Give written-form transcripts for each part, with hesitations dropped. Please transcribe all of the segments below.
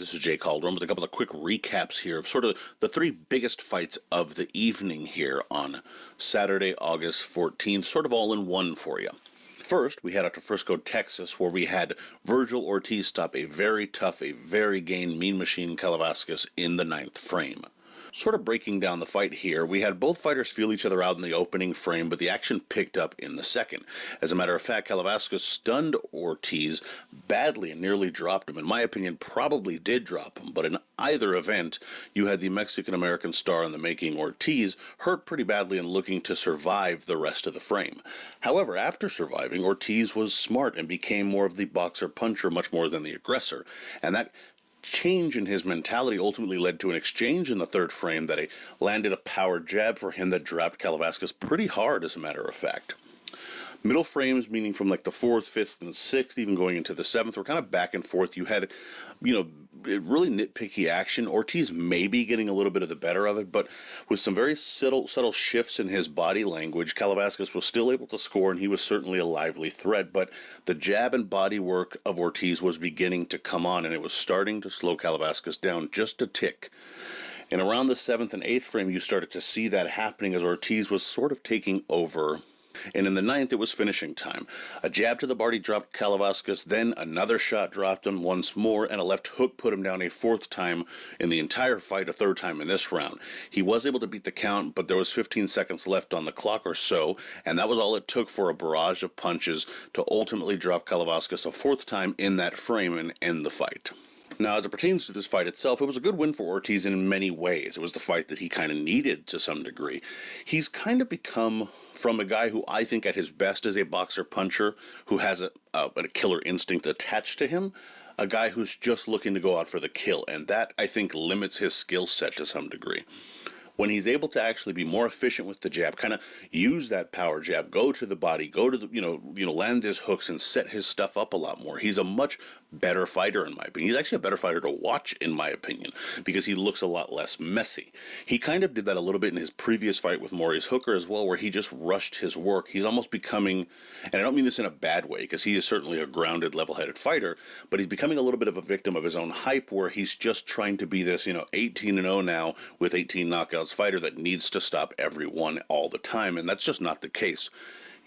This is Jay Calderon with a couple of quick recaps here of sort of the three biggest fights of the evening here on Saturday, August 14th, sort of all in one for you. First, we head out to Frisco, Texas, where we had VERGIL Ortiz stop a very tough, a very gained Mean Machine Kalavas in the 9th frame. Sort of breaking down the fight here, we had both fighters feel each other out in the opening frame, but the action picked up in the second. As a matter of fact, Kalavas stunned Ortiz badly and nearly dropped him. In my opinion, probably did drop him, but in either event, you had the Mexican-American star in the making, Ortiz, hurt pretty badly and looking to survive the rest of the frame. However, after surviving, Ortiz was smart and became more of the boxer-puncher much more than the aggressor, and that change in his mentality ultimately led to an exchange in the third frame that landed a power jab for him that dropped Kalavas pretty hard, as a matter of fact. Middle frames, meaning from like the 4th, 5th, and 6th, even going into the 7th, were kind of back and forth. You had, really nitpicky action. Ortiz maybe getting a little bit of the better of it, but with some very subtle shifts in his body language, Kalavas was still able to score, and he was certainly a lively threat. But the jab and body work of Ortiz was beginning to come on, and it was starting to slow Kalavas down just a tick. And around the 7th and 8th frame, you started to see that happening as Ortiz was sort of taking over. And in the 9th, it was finishing time. A jab to the body dropped Kalavas, then another shot dropped him once more, and a left hook put him down a 4th time in the entire fight, a 3rd time in this round. He was able to beat the count, but there was 15 seconds left on the clock or so, and that was all it took for a barrage of punches to ultimately drop Kalavas a 4th time in that frame and end the fight. Now, as it pertains to this fight itself, it was a good win for Ortiz in many ways. It was the fight that he kind of needed to some degree. He's kind of become, from a guy who I think at his best is a boxer-puncher, who has a killer instinct attached to him, a guy who's just looking to go out for the kill, and that, I think, limits his skill set to some degree. When he's able to actually be more efficient with the jab, kind of use that power jab, go to the body, go to the, land his hooks and set his stuff up a lot more. He's a much better fighter, in my opinion. He's actually a better fighter to watch, in my opinion, because he looks a lot less messy. He kind of did that a little bit in his previous fight with Maurice Hooker as well, where he just rushed his work. He's almost becoming, and I don't mean this in a bad way, because he is certainly a grounded, level-headed fighter, but he's becoming a little bit of a victim of his own hype, where he's just trying to be this, 18-0 now with 18 knockouts fighter that needs to stop everyone all the time, and that's just not the case.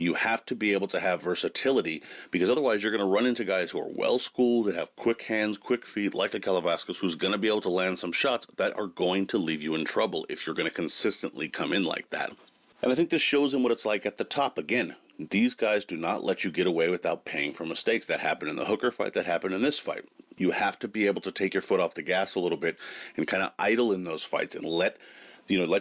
You have to be able to have versatility, because otherwise you're going to run into guys who are well-schooled, that have quick hands, quick feet, like a Kalavas, who's going to be able to land some shots that are going to leave you in trouble if you're going to consistently come in like that. And I think this shows him what it's like at the top. Again, these guys do not let you get away without paying for mistakes. That happened in the Hooker fight, that happened in this fight. You have to be able to take your foot off the gas a little bit and kind of idle in those fights and let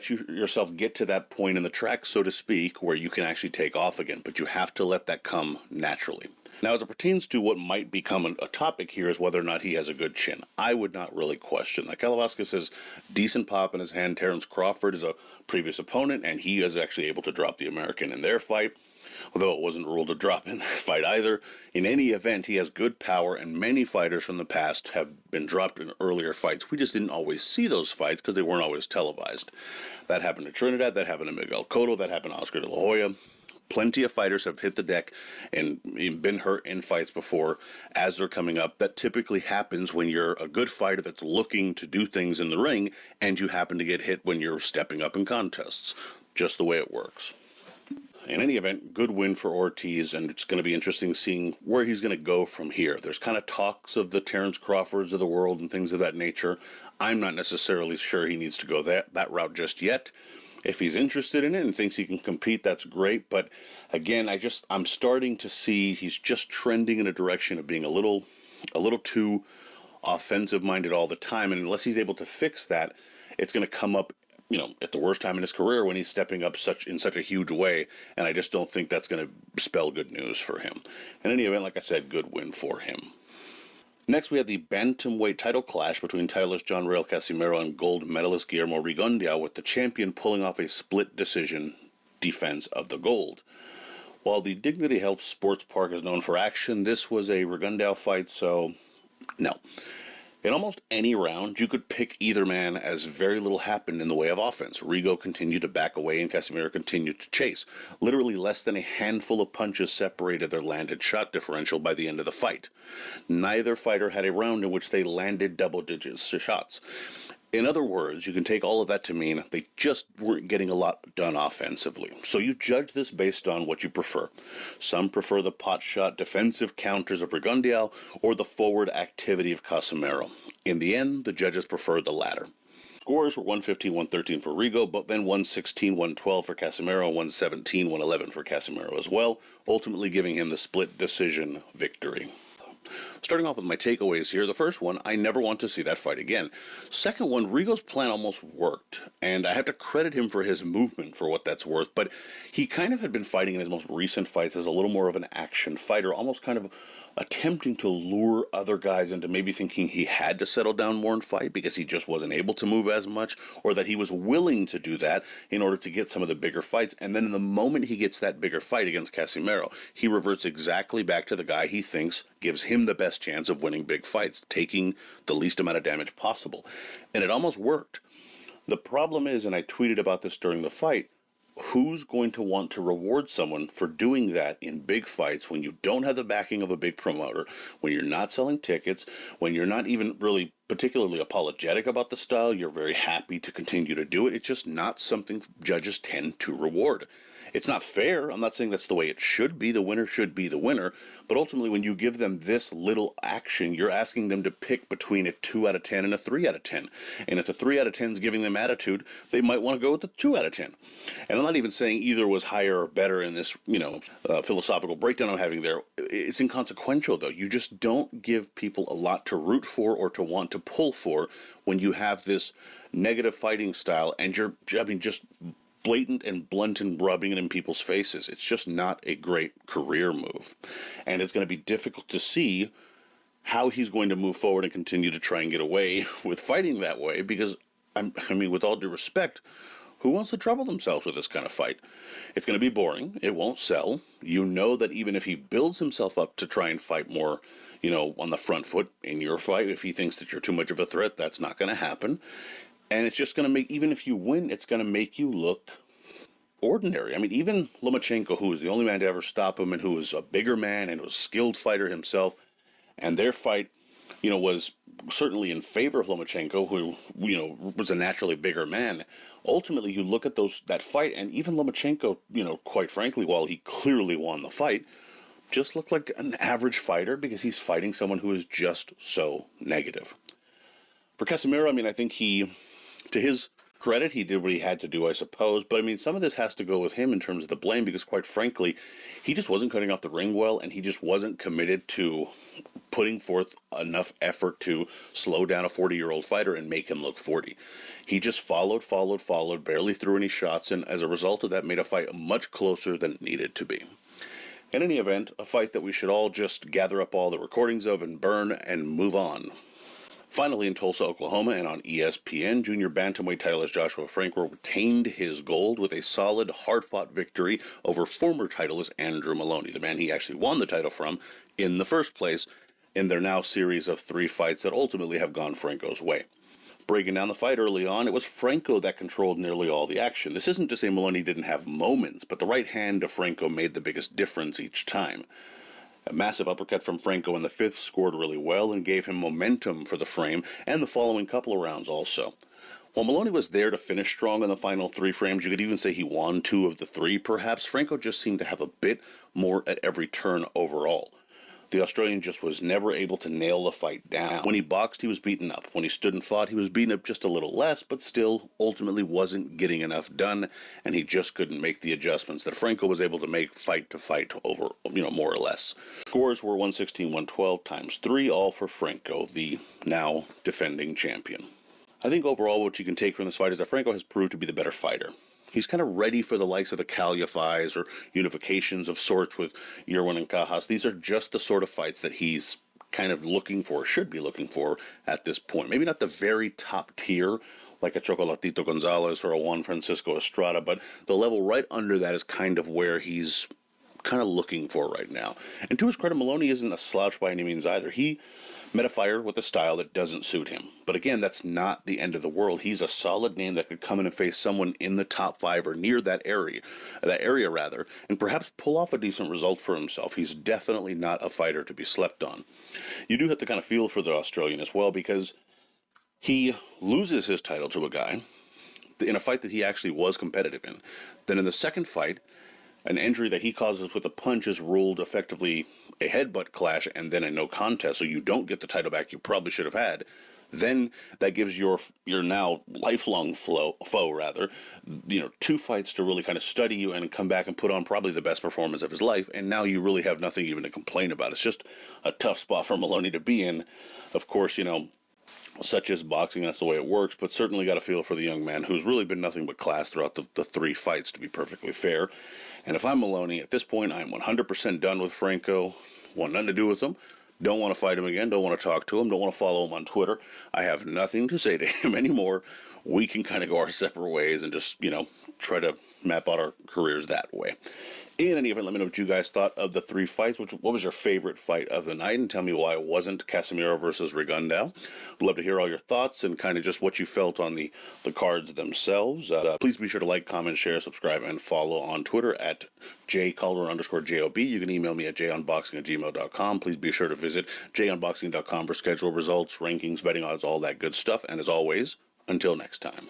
yourself get to that point in the track, so to speak, where you can actually take off again. But you have to let that come naturally. Now, as it pertains to what might become a topic here is whether or not he has a good chin. I would not really question that. Kalavas has decent pop in his hand. Terence Crawford is a previous opponent, and he is actually able to drop the American in their fight, although it wasn't ruled a drop in that fight either. In any event, he has good power, and many fighters from the past have been dropped in earlier fights. We just didn't always see those fights because they weren't always televised. That happened to Trinidad, that happened to Miguel Cotto, that happened to Oscar de la Hoya. Plenty of fighters have hit the deck and been hurt in fights before as they're coming up. That typically happens when you're a good fighter that's looking to do things in the ring and you happen to get hit when you're stepping up in contests. Just the way it works. In any event, good win for Ortiz, and it's going to be interesting seeing where he's going to go from here. There's kind of talks of the Terence Crawfords of the world and things of that nature. I'm not necessarily sure he needs to go that route just yet. If he's interested in it and thinks he can compete, that's great. But again, I'm starting to see he's just trending in a direction of being a little too offensive-minded all the time. And unless he's able to fix that, it's going to come up, at the worst time in his career when he's stepping up in such a huge way. And I just don't think that's going to spell good news for him. In any event, like I said, good win for him. Next, we had the bantamweight title clash between titleist John Riel Casimero and gold medalist Guillermo Rigondia, with the champion pulling off a split decision defense of the gold. While the Dignity Health Sports Park is known for action, this was a Rigondeaux fight, so no. In almost any round, you could pick either man as very little happened in the way of offense. Rigo continued to back away and Casimiro continued to chase. Literally less than a handful of punches separated their landed shot differential by the end of the fight. Neither fighter had a round in which they landed double digits shots. In other words, you can take all of that to mean they just weren't getting a lot done offensively. So you judge this based on what you prefer. Some prefer the pot shot defensive counters of Regandia or the forward activity of Casimero. In the end, the judges preferred the latter. Scores were 115, 113 for Rigo, but then 116, 112 for Casimero, 117, 111 for Casimero as well, ultimately giving him the split decision victory. Starting off with my takeaways here, the first one, I never want to see that fight again. Second one, Rigo's plan almost worked, and I have to credit him for his movement for what that's worth, but he kind of had been fighting in his most recent fights as a little more of an action fighter, almost kind of attempting to lure other guys into maybe thinking he had to settle down more and fight because he just wasn't able to move as much, or that he was willing to do that in order to get some of the bigger fights. And then in the moment he gets that bigger fight against Casimero, he reverts exactly back to the guy he thinks gives him the best chance of winning big fights, taking the least amount of damage possible. And it almost worked. The problem is, and I tweeted about this during the fight, who's going to want to reward someone for doing that in big fights when you don't have the backing of a big promoter, when you're not selling tickets, when you're not even really particularly apologetic about the style, you're very happy to continue to do it. It's just not something judges tend to reward. It's not fair. I'm not saying that's the way it should be. The winner should be the winner. But ultimately, when you give them this little action, you're asking them to pick between a 2 out of 10 and a 3 out of 10. And if the 3 out of 10 is giving them attitude, they might want to go with the 2 out of 10. And I'm not even saying either was higher or better in this, philosophical breakdown I'm having there. It's inconsequential, though. You just don't give people a lot to root for or to want to pull for when you have this negative fighting style and just blatant and blunt and rubbing it in people's faces. It's just not a great career move. And it's going to be difficult to see how he's going to move forward and continue to try and get away with fighting that way because, with all due respect, who wants to trouble themselves with this kind of fight? It's going to be boring. It won't sell. You know that even if he builds himself up to try and fight more, on the front foot in your fight, if he thinks that you're too much of a threat, that's not going to happen. And it's just going to make, even if you win, it's going to make you look ordinary. Even Lomachenko, who was the only man to ever stop him and who was a bigger man and was a skilled fighter himself, and their fight, was certainly in favor of Lomachenko, who, was a naturally bigger man. Ultimately, you look at that fight, and even Lomachenko, quite frankly, while he clearly won the fight, just looked like an average fighter because he's fighting someone who is just so negative. For Casimiro, I think to his credit, he did what he had to do, I suppose. But some of this has to go with him in terms of the blame because, quite frankly, he just wasn't cutting off the ring well, and he just wasn't committed to putting forth enough effort to slow down a 40-year-old fighter and make him look 40. He just followed, barely threw any shots, and as a result of that, made a fight much closer than it needed to be. In any event, a fight that we should all just gather up all the recordings of and burn and move on. Finally, in Tulsa, Oklahoma, and on ESPN, junior bantamweight titleist Joshua Franco retained his gold with a solid, hard-fought victory over former titleist Andrew Maloney, the man he actually won the title from in the first place in their now series of 3 fights that ultimately have gone Franco's way. Breaking down the fight early on, it was Franco that controlled nearly all the action. This isn't to say Maloney didn't have moments, but the right hand of Franco made the biggest difference each time. A massive uppercut from Franco in the 5th scored really well and gave him momentum for the frame and the following couple of rounds also. While Maloney was there to finish strong in the final 3 frames, you could even say he won 2 of the 3 perhaps, Franco just seemed to have a bit more at every turn overall. The Australian just was never able to nail the fight down. When he boxed, he was beaten up. When he stood and fought, he was beaten up just a little less, but still ultimately wasn't getting enough done, and he just couldn't make the adjustments that Franco was able to make fight to fight over, more or less. Scores were 116, 112 times 3, all for Franco, the now defending champion. I think overall what you can take from this fight is that Franco has proved to be the better fighter. He's kind of ready for the likes of the Kalavas or unifications of sorts with Yerwin and Cajas. These are just the sort of fights that he's kind of looking for, should be looking for at this point. Maybe not the very top tier like a Chocolatito Gonzalez or a Juan Francisco Estrada, but the level right under that is kind of where he's kind of looking for right now. And to his credit, Moloney isn't a slouch by any means either. He met a fighter with a style that doesn't suit him. But again, that's not the end of the world. He's a solid name that could come in and face someone in the top 5 or near that area rather, and perhaps pull off a decent result for himself. He's definitely not a fighter to be slept on. You do have to kind of feel for the Australian as well, because he loses his title to a guy in a fight that he actually was competitive in. Then in the second fight, an injury that he causes with a punch is ruled effectively a headbutt clash and then a no contest, so you don't get the title back you probably should have had. Then that gives your now lifelong foe rather, 2 fights to really kind of study you and come back and put on probably the best performance of his life, and now you really have nothing even to complain about. It's just a tough spot for Maloney to be in. Of course, such as boxing, that's the way it works, but certainly got a feel for the young man who's really been nothing but class throughout the 3 fights, to be perfectly fair. And if I'm Maloney, at this point, I'm 100% done with Franco. Want nothing to do with him. Don't want to fight him again. Don't want to talk to him. Don't want to follow him on Twitter. I have nothing to say to him anymore. We can kind of go our separate ways and just, try to map out our careers that way. In any event, let me know what you guys thought of the 3 fights. What was your favorite fight of the night? And tell me why it wasn't Casimiro versus Rigondeaux. I'd love to hear all your thoughts and kind of just what you felt on the cards themselves. Please be sure to like, comment, share, subscribe, and follow on Twitter at jcalderon_JOB. You can email me at junboxing@gmail.com. Please be sure to visit junboxing.com for schedule results, rankings, betting odds, all that good stuff. And as always, until next time.